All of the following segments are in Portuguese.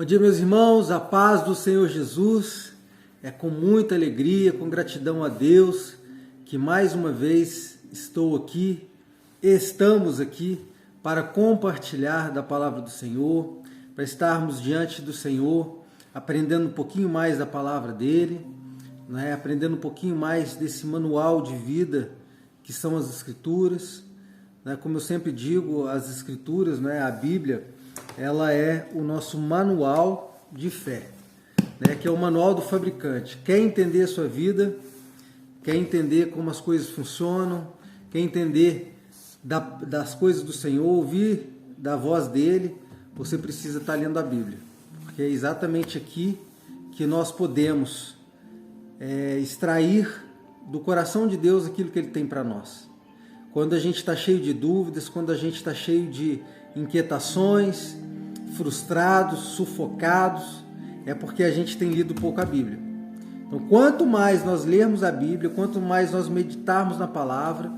Bom dia, meus irmãos, a paz do Senhor Jesus. É com muita alegria, com gratidão a Deus, que mais uma vez estamos aqui para compartilhar da palavra do Senhor, para estarmos diante do Senhor, aprendendo um pouquinho mais da palavra dele, aprendendo um pouquinho mais desse manual de vida que são as Escrituras. Como eu sempre digo, as Escrituras, a Bíblia, ela é o nosso manual de fé, que é o manual do fabricante. Quer entender a sua vida, quer entender como as coisas funcionam, quer entender das coisas do Senhor, ouvir da voz dele, você precisa estar lendo a Bíblia, porque é exatamente aqui que nós podemos extrair do coração de Deus aquilo que ele tem para nós. Quando a gente está cheio de dúvidas, quando a gente está cheio de inquietações, frustrados, sufocados, é porque a gente tem lido pouco a Bíblia. Então, quanto mais nós lermos a Bíblia, quanto mais nós meditarmos na palavra,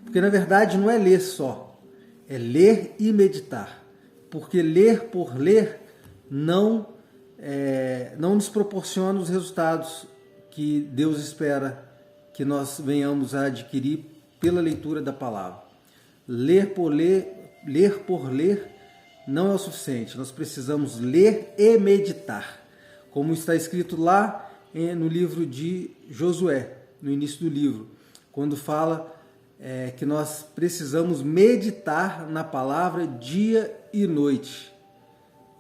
porque na verdade não é ler só, é ler e meditar, porque ler por ler não nos proporciona os resultados que Deus espera que nós venhamos a adquirir pela leitura da palavra. Ler por ler não é o suficiente. Nós precisamos ler e meditar, como está escrito lá no livro de Josué, no início do livro, quando fala que nós precisamos meditar na palavra dia e noite.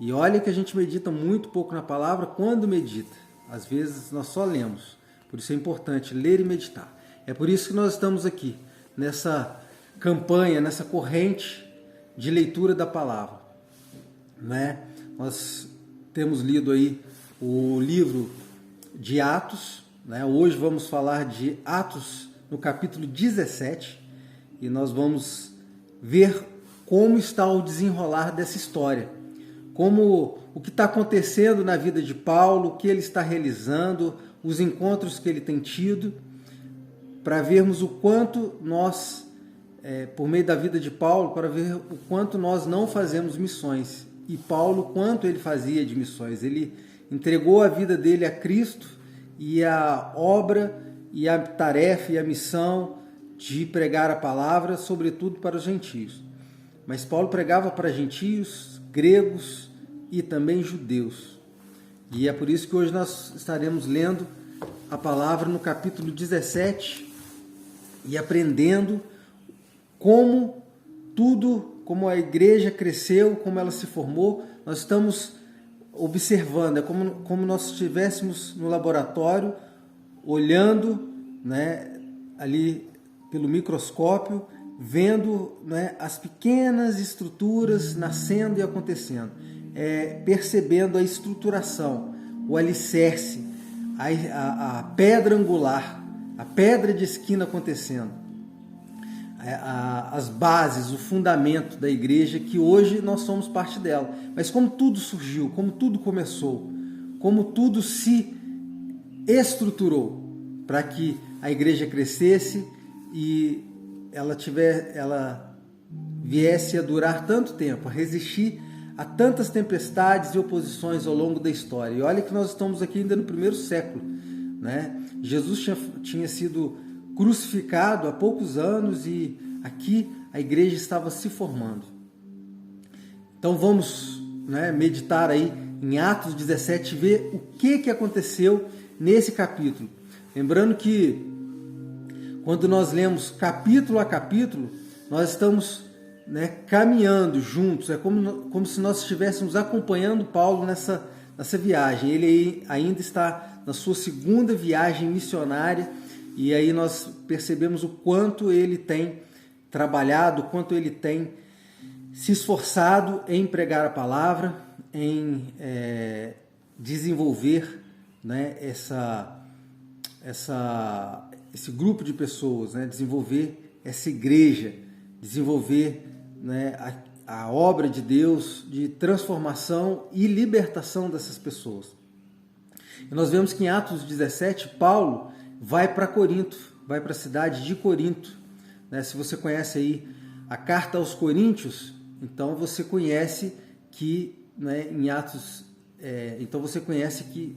E olha que a gente medita muito pouco na palavra quando medita. Às vezes nós só lemos. Por isso é importante ler e meditar. É por isso que nós estamos aqui, nessa campanha, nessa corrente de leitura da palavra. Nós temos lido aí o livro de Atos. Hoje vamos falar de Atos no capítulo 17 e nós vamos ver como está o desenrolar dessa história, como o que está acontecendo na vida de Paulo, o que ele está realizando, os encontros que ele tem tido, para vermos o quanto nós, por meio da vida de Paulo, para ver o quanto nós não fazemos missões. E Paulo, quanto ele fazia de missões. Ele entregou a vida dele a Cristo e a obra e a tarefa e a missão de pregar a palavra, sobretudo para os gentios. Mas Paulo pregava para gentios, gregos e também judeus. E é por isso que hoje nós estaremos lendo a palavra no capítulo 17 e aprendendo como a igreja cresceu, como ela se formou. Nós estamos observando, é como nós estivéssemos no laboratório, olhando ali pelo microscópio, vendo as pequenas estruturas nascendo e acontecendo, percebendo a estruturação, o alicerce, a pedra angular, a pedra de esquina acontecendo, as bases, o fundamento da igreja, que hoje nós somos parte dela. Mas como tudo surgiu, como tudo começou, como tudo se estruturou para que a igreja crescesse e ela viesse a durar tanto tempo, a resistir a tantas tempestades e oposições ao longo da história. E olha que nós estamos aqui ainda no primeiro século. Jesus tinha sido crucificado há poucos anos e aqui a igreja estava se formando. Então vamos meditar aí em Atos 17 e ver o que aconteceu nesse capítulo. Lembrando que quando nós lemos capítulo a capítulo, nós estamos caminhando juntos. É como se nós estivéssemos acompanhando Paulo nessa viagem. Ele ainda está na sua segunda viagem missionária e aí nós percebemos o quanto ele tem trabalhado, o quanto ele tem se esforçado em pregar a palavra, em desenvolver esse grupo de pessoas, desenvolver essa igreja, desenvolver a obra de Deus de transformação e libertação dessas pessoas. E nós vemos que em Atos 17, Paulo vai para Corinto, vai para a cidade de Corinto. Se você conhece aí a carta aos Coríntios, então você conhece que em Atos Então você conhece que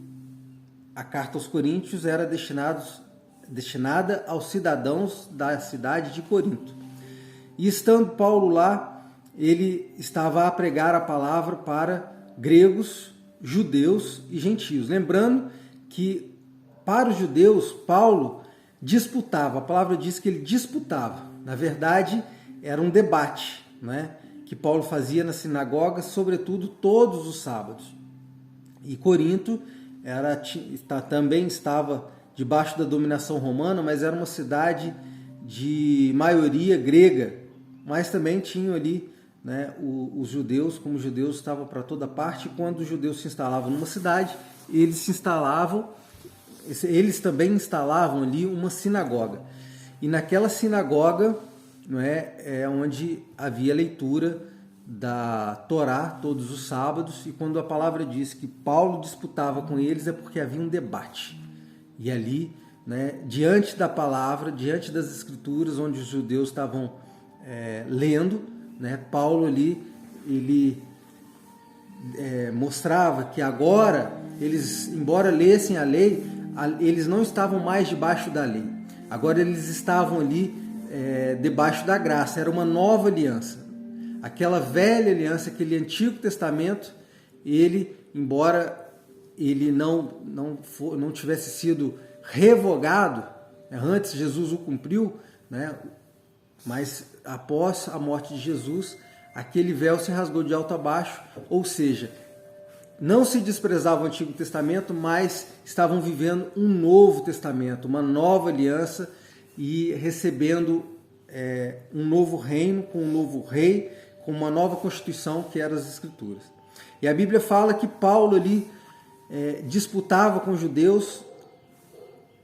a carta aos Coríntios era destinada aos cidadãos da cidade de Corinto. E estando Paulo lá, ele estava a pregar a palavra para gregos, judeus e gentios. Lembrando que para os judeus, Paulo disputava, a palavra diz que ele disputava. Na verdade, era um debate, né, que Paulo fazia na sinagoga, sobretudo todos os sábados. E Corinto também estava debaixo da dominação romana, mas era uma cidade de maioria grega, mas também tinham ali, né, os judeus, como os judeus estavam para toda parte. Quando os judeus se instalavam numa cidade, eles também instalavam ali uma sinagoga. E naquela sinagoga, não é onde havia leitura da Torá todos os sábados, e quando a palavra diz que Paulo disputava com eles, é porque havia um debate. E ali, né, diante da palavra, diante das escrituras, onde os judeus estavam lendo, né, Paulo ali, ele mostrava que agora, eles, embora lessem a lei, eles não estavam mais debaixo da lei. Agora eles estavam ali debaixo da graça, era uma nova aliança. Aquela velha aliança, aquele Antigo Testamento, ele, embora ele não tivesse sido revogado, antes Jesus o cumpriu, né, mas após a morte de Jesus, aquele véu se rasgou de alto a baixo, ou seja, não se desprezava o Antigo Testamento, mas estavam vivendo um novo testamento, uma nova aliança, e recebendo um novo reino, com um novo rei, com uma nova constituição, que eram as Escrituras. E a Bíblia fala que Paulo ali disputava com os judeus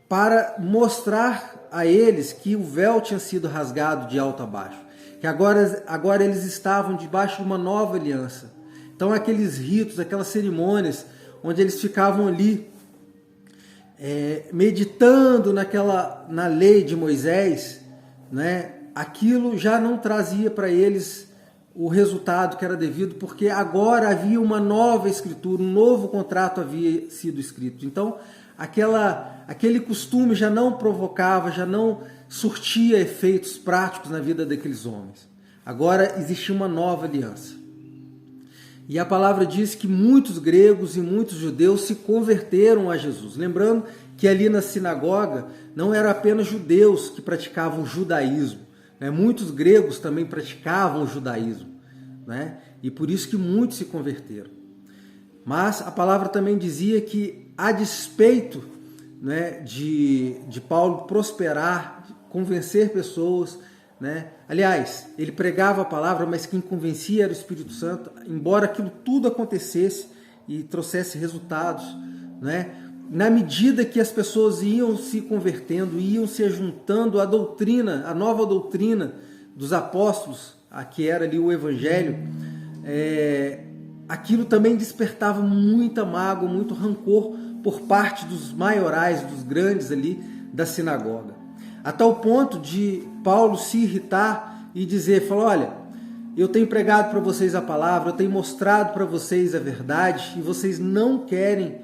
para mostrar a eles que o véu tinha sido rasgado de alto a baixo, que agora eles estavam debaixo de uma nova aliança. Então aqueles ritos, aquelas cerimônias, onde eles ficavam ali meditando na lei de Moisés, né, aquilo já não trazia para eles o resultado que era devido, porque agora havia uma nova escritura, um novo contrato havia sido escrito. Então aquele costume já não provocava, já não surtia efeitos práticos na vida daqueles homens. Agora existia uma nova aliança. E a palavra diz que muitos gregos e muitos judeus se converteram a Jesus. Lembrando que ali na sinagoga não eram apenas judeus que praticavam o judaísmo, né? Muitos gregos também praticavam o judaísmo, né? E por isso que muitos se converteram. Mas a palavra também dizia que, a despeito, né, de Paulo prosperar, convencer pessoas, né? Aliás, ele pregava a palavra, mas quem convencia era o Espírito Santo, embora aquilo tudo acontecesse e trouxesse resultados, né? Na medida que as pessoas iam se convertendo, iam se juntando à doutrina, à nova doutrina dos apóstolos, a que era ali o Evangelho, aquilo também despertava muita mágoa, muito rancor por parte dos maiorais, dos grandes ali da sinagoga. A tal ponto de Paulo se irritar e falou, olha, eu tenho pregado para vocês a palavra, eu tenho mostrado para vocês a verdade, e vocês não querem,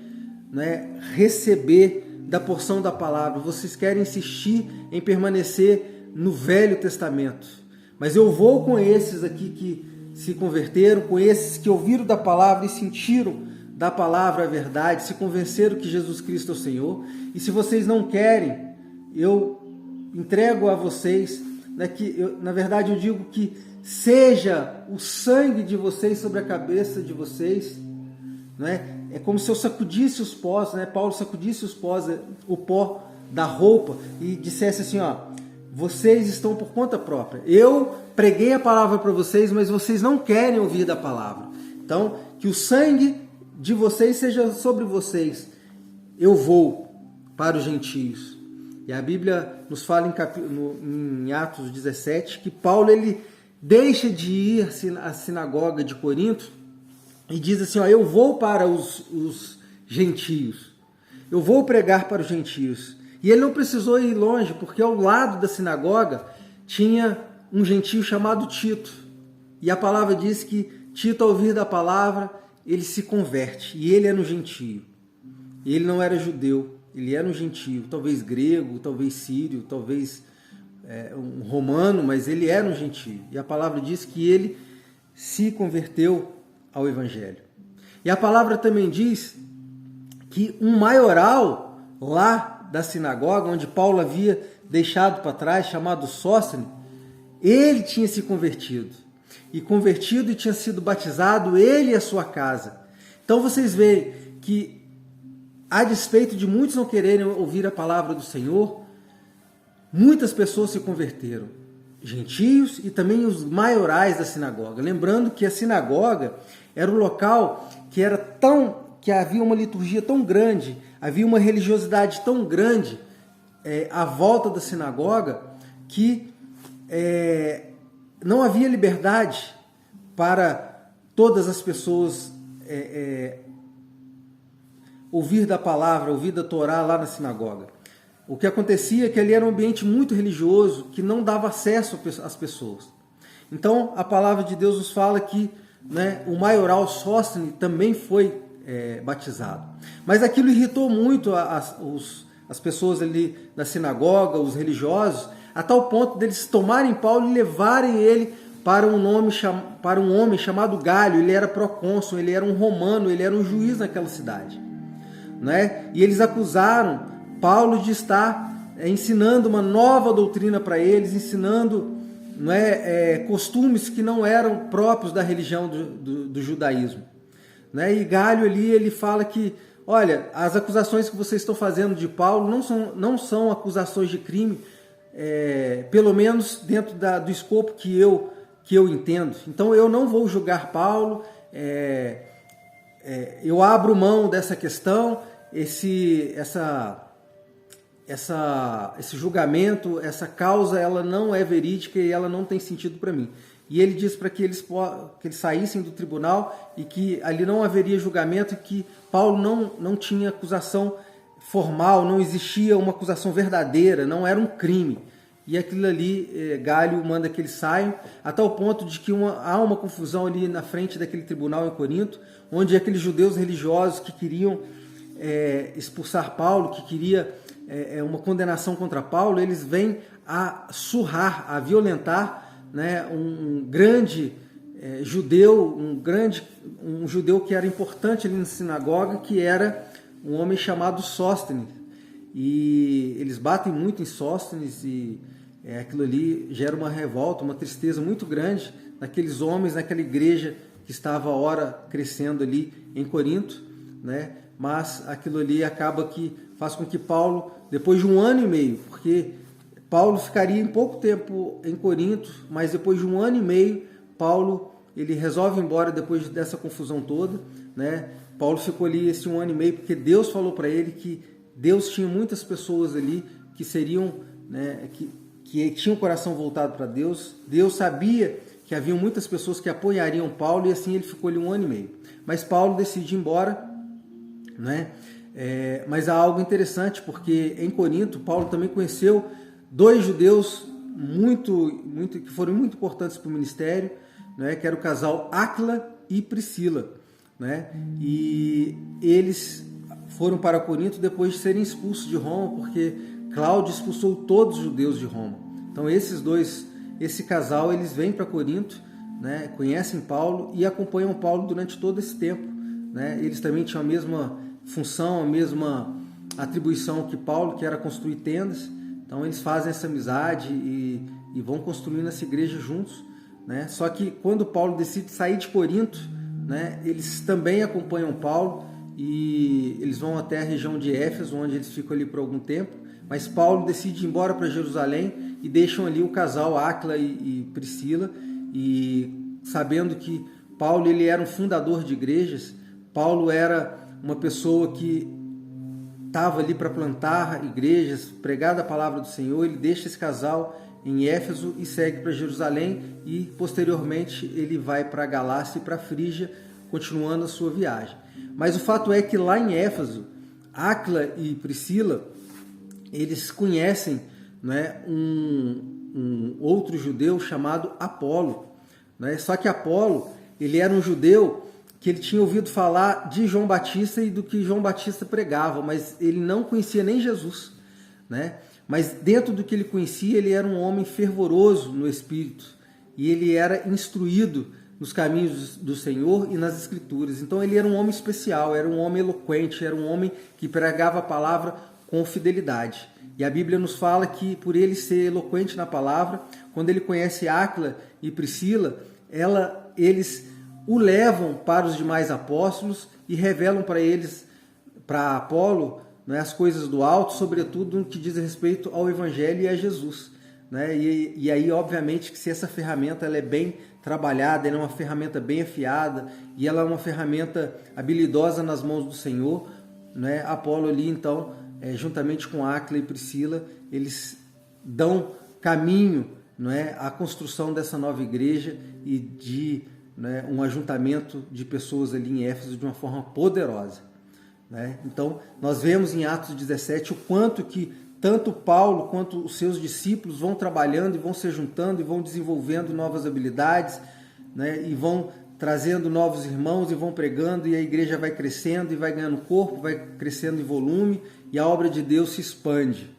né, receber da porção da palavra, vocês querem insistir em permanecer no Velho Testamento. Mas eu vou com esses aqui que se converteram, com esses que ouviram da palavra e sentiram da palavra a verdade, se convenceram que Jesus Cristo é o Senhor, e se vocês não querem, eu entrego a vocês, né, na verdade eu digo que seja o sangue de vocês sobre a cabeça de vocês, né? É como se eu sacudisse os pós, né? Paulo sacudisse os pós, o pó da roupa, e dissesse assim, ó, vocês estão por conta própria. Eu preguei a palavra para vocês, mas vocês não querem ouvir da palavra. Então, que o sangue de vocês seja sobre vocês. Eu vou para os gentios. E a Bíblia nos fala em Atos 17 que Paulo ele deixa de ir à sinagoga de Corinto e diz assim, ó, eu vou para os gentios, eu vou pregar para os gentios. E ele não precisou ir longe, porque ao lado da sinagoga tinha um gentio chamado Tito. E a palavra diz que Tito, ao ouvir da palavra, ele se converte, e ele era um gentio. Ele não era judeu, ele era um gentio, talvez grego, talvez sírio, talvez um romano, mas ele era um gentio. E a palavra diz que ele se converteu ao Evangelho. E a palavra também diz que um maioral lá da sinagoga, onde Paulo havia deixado para trás, chamado Sóstenes, ele tinha se convertido. E convertido e tinha sido batizado ele e a sua casa. Então vocês veem que, a despeito de muitos não quererem ouvir a palavra do Senhor, muitas pessoas se converteram. Gentios e também os maiorais da sinagoga. Lembrando que a sinagoga era um local que havia uma liturgia tão grande, havia uma religiosidade tão grande à volta da sinagoga, que não havia liberdade para todas as pessoas ouvir da palavra, ouvir da Torá lá na sinagoga. O que acontecia é que ali era um ambiente muito religioso, que não dava acesso às pessoas. Então, a palavra de Deus nos fala que o maioral Sóstenes também foi batizado. Mas aquilo irritou muito as pessoas ali da sinagoga, os religiosos, a tal ponto deles tomarem Paulo e levarem ele para um homem chamado Galho. Ele era procônsul, ele era um romano, ele era um juiz naquela cidade. E eles acusaram Paulo de estar ensinando uma nova doutrina para eles, ensinando costumes que não eram próprios da religião do judaísmo. E Galho ali, ele fala que, olha, as acusações que vocês estão fazendo de Paulo não são acusações de crime, pelo menos dentro do escopo que eu entendo. Então eu não vou julgar Paulo, eu abro mão dessa questão, esse julgamento, essa causa, ela não é verídica e ela não tem sentido para mim. E ele diz para que eles saíssem do tribunal e que ali não haveria julgamento e que Paulo não tinha acusação formal, não existia uma acusação verdadeira, não era um crime. E aquilo ali, Galho manda que eles saiam, a tal ponto de que há uma confusão ali na frente daquele tribunal em Corinto, onde aqueles judeus religiosos que queriam expulsar Paulo, que queria uma condenação contra Paulo, eles vêm a surrar, a violentar um grande judeu, um judeu que era importante ali na sinagoga, que era um homem chamado Sóstenes. E eles batem muito em Sóstenes e aquilo ali gera uma revolta, uma tristeza muito grande naqueles homens, naquela igreja que estava a hora crescendo ali em Corinto, mas aquilo ali acaba que faz com que Paulo, depois de 1 ano e meio, porque Paulo ficaria em pouco tempo em Corinto, mas depois de 1 ano e meio, Paulo ele resolve ir embora depois dessa confusão toda. Paulo ficou ali esse 1 ano e meio porque Deus falou para ele que Deus tinha muitas pessoas ali que seriam, que tinham o coração voltado para Deus. Deus sabia que haviam muitas pessoas que apoiariam Paulo, e assim ele ficou ali 1 ano e meio. Mas Paulo decide ir embora, mas há algo interessante, porque em Corinto Paulo também conheceu 2 judeus que foram muito importantes para o ministério, que era o casal Áquila e Priscila. E eles foram para Corinto depois de serem expulsos de Roma, porque Cláudio expulsou todos os judeus de Roma. Então esse casal, eles vêm para Corinto, conhecem Paulo e acompanham Paulo durante todo esse tempo. Eles também tinham a mesma função, a mesma atribuição que Paulo, que era construir tendas. Então eles fazem essa amizade e vão construindo essa igreja juntos. Só que quando Paulo decide sair de Corinto, eles também acompanham Paulo e eles vão até a região de Éfeso, onde eles ficam ali por algum tempo. Mas Paulo decide ir embora para Jerusalém e deixam ali o casal Áquila e Priscila. E sabendo que Paulo ele era um fundador de igrejas, Paulo era uma pessoa que estava ali para plantar igrejas, pregar a palavra do Senhor. Ele deixa esse casal em Éfeso e segue para Jerusalém e posteriormente ele vai para a Galácia e para a Frígia, continuando a sua viagem. Mas o fato é que lá em Éfeso, Áquila e Priscila, eles conhecem um outro judeu chamado Apolo. Só que Apolo, ele era um judeu que ele tinha ouvido falar de João Batista e do que João Batista pregava, mas ele não conhecia nem Jesus, né? Mas dentro do que ele conhecia, ele era um homem fervoroso no Espírito e ele era instruído nos caminhos do Senhor e nas Escrituras. Então ele era um homem especial, era um homem eloquente, era um homem que pregava a palavra com fidelidade. E a Bíblia nos fala que por ele ser eloquente na palavra, quando ele conhece Áquila e Priscila, eles o levam para os demais apóstolos e revelam para eles, para Apolo, né, as coisas do alto, sobretudo no que diz respeito ao Evangelho e a Jesus. Né? E aí, obviamente, que se essa ferramenta ela é bem trabalhada, ela é uma ferramenta bem afiada e ela é uma ferramenta habilidosa nas mãos do Senhor, né? Apolo ali, então, juntamente com Áquila e Priscila, eles dão caminho, não é, à construção dessa nova igreja e de, né, um ajuntamento de pessoas ali em Éfeso de uma forma poderosa. Né? Então, nós vemos em Atos 17 o quanto que tanto Paulo quanto os seus discípulos vão trabalhando e vão se juntando e vão desenvolvendo novas habilidades, né? E vão trazendo novos irmãos e vão pregando, e a igreja vai crescendo e vai ganhando corpo, vai crescendo em volume e a obra de Deus se expande.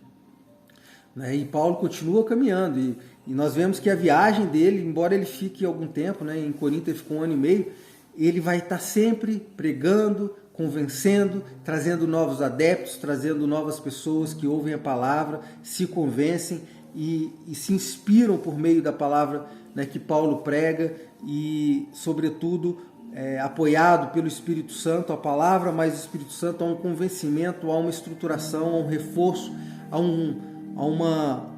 Né? E Paulo continua caminhando e nós vemos que a viagem dele, embora ele fique algum tempo, né? Em Corinto ele ficou 1 ano e meio, ele vai estar sempre pregando, convencendo, trazendo novos adeptos, trazendo novas pessoas que ouvem a palavra, se convencem e se inspiram por meio da palavra, né, que Paulo prega e, sobretudo, apoiado pelo Espírito Santo, a palavra mais o Espírito Santo, há um convencimento, há uma estruturação, há um reforço, há uma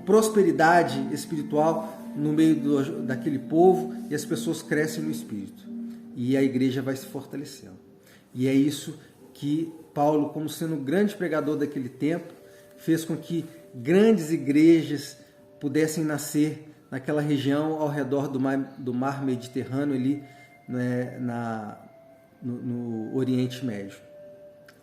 prosperidade espiritual no meio daquele povo e as pessoas crescem no Espírito. E a igreja vai se fortalecendo. E é isso que Paulo, como sendo um grande pregador daquele tempo, fez com que grandes igrejas pudessem nascer naquela região ao redor do mar Mediterrâneo, ali, né, no Oriente Médio.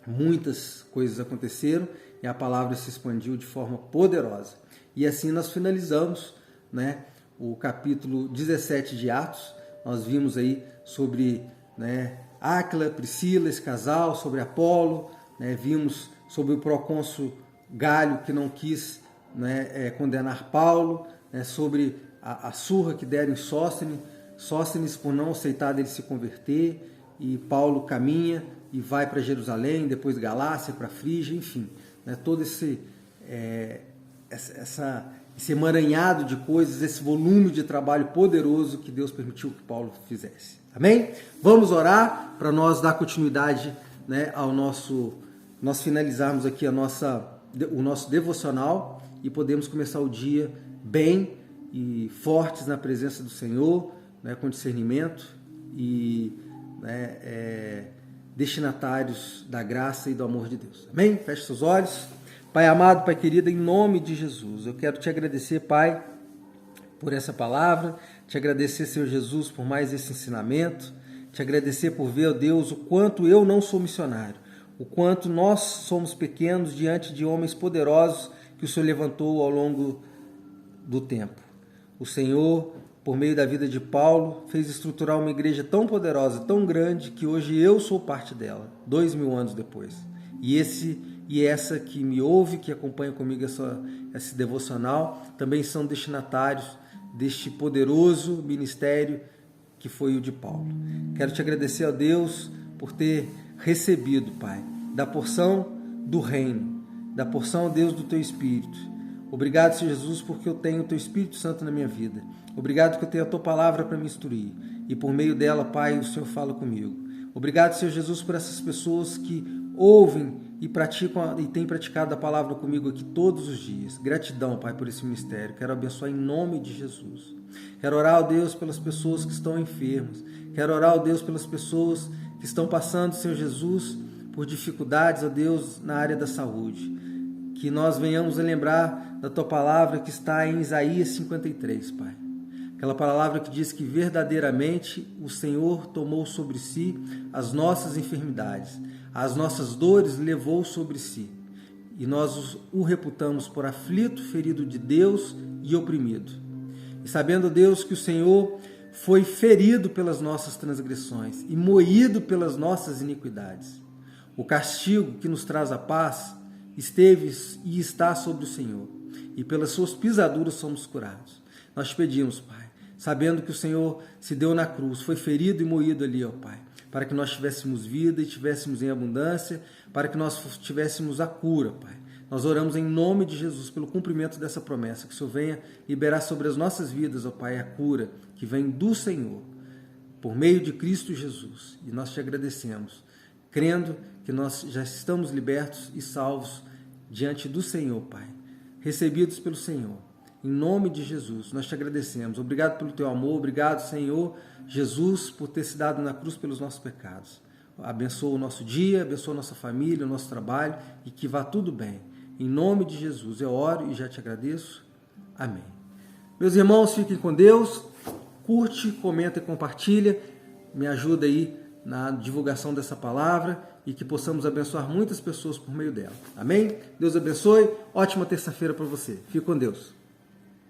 Muitas coisas aconteceram e a palavra se expandiu de forma poderosa. E assim nós finalizamos, né, o capítulo 17 de Atos. Nós vimos aí sobre, né, Áquila, Priscila, esse casal, sobre Apolo, né, vimos sobre o procônsul Galho, que não quis, né, condenar Paulo, né, sobre a surra que deram em Sóstenes por não aceitar dele se converter, e Paulo caminha e vai para Jerusalém, depois Galácia, para Frígia, enfim, né, todo esse emaranhado de coisas, esse volume de trabalho poderoso que Deus permitiu que Paulo fizesse. Amém? Vamos orar para nós dar continuidade, né, nós finalizarmos aqui o nosso devocional e podemos começar o dia bem e fortes na presença do Senhor, né, com discernimento e, né, destinatários da graça e do amor de Deus. Amém? Feche seus olhos. Pai amado, Pai querido, em nome de Jesus, eu quero te agradecer, Pai, por essa palavra, te agradecer, Senhor Jesus, por mais esse ensinamento, te agradecer por ver, ó Deus, o quanto eu não sou missionário, o quanto nós somos pequenos diante de homens poderosos que o Senhor levantou ao longo do tempo. O Senhor, por meio da vida de Paulo, fez estruturar uma igreja tão poderosa, tão grande, que hoje eu sou parte dela, 2000 anos depois. E essa que me ouve, que acompanha comigo esse devocional, também são destinatários deste poderoso ministério que foi o de Paulo. Quero te agradecer a Deus por ter recebido, Pai, da porção do reino, da porção, Deus, do Teu Espírito. Obrigado, Senhor Jesus, porque eu tenho o Teu Espírito Santo na minha vida. Obrigado que eu tenho a Tua palavra para me instruir. E por meio dela, Pai, o Senhor fala comigo. Obrigado, Senhor Jesus, por essas pessoas que ouvem e praticam e têm praticado a palavra comigo aqui todos os dias. Gratidão, Pai, por esse ministério. Quero abençoar em nome de Jesus. Quero orar, ó Deus, pelas pessoas que estão enfermas. Quero orar, ó Deus, pelas pessoas que estão passando, Senhor Jesus, por dificuldades, ó Deus, na área da saúde. Que nós venhamos a lembrar da Tua palavra que está em Isaías 53, Pai. Aquela palavra que diz que verdadeiramente o Senhor tomou sobre si as nossas enfermidades, as nossas dores levou sobre si, e nós o reputamos por aflito, ferido de Deus e oprimido. E sabendo, Deus, que o Senhor foi ferido pelas nossas transgressões e moído pelas nossas iniquidades. O castigo que nos traz a paz esteve e está sobre o Senhor, e pelas suas pisaduras somos curados. Nós te pedimos, Pai, sabendo que o Senhor se deu na cruz, foi ferido e moído ali, ó Pai, para que nós tivéssemos vida e tivéssemos em abundância, para que nós tivéssemos a cura, Pai. Nós oramos em nome de Jesus pelo cumprimento dessa promessa, que o Senhor venha liberar sobre as nossas vidas, ó Pai, a cura que vem do Senhor, por meio de Cristo Jesus. E nós te agradecemos, crendo que nós já estamos libertos e salvos diante do Senhor, Pai, recebidos pelo Senhor. Em nome de Jesus, nós te agradecemos. Obrigado pelo teu amor, obrigado, Senhor Jesus, por ter se dado na cruz pelos nossos pecados. Abençoa o nosso dia, abençoa a nossa família, o nosso trabalho e que vá tudo bem. Em nome de Jesus, eu oro e já te agradeço. Amém. Meus irmãos, fiquem com Deus. Curte, comenta e compartilha. Me ajuda aí na divulgação dessa palavra e que possamos abençoar muitas pessoas por meio dela. Amém? Deus abençoe. Ótima terça-feira para você. Fique com Deus.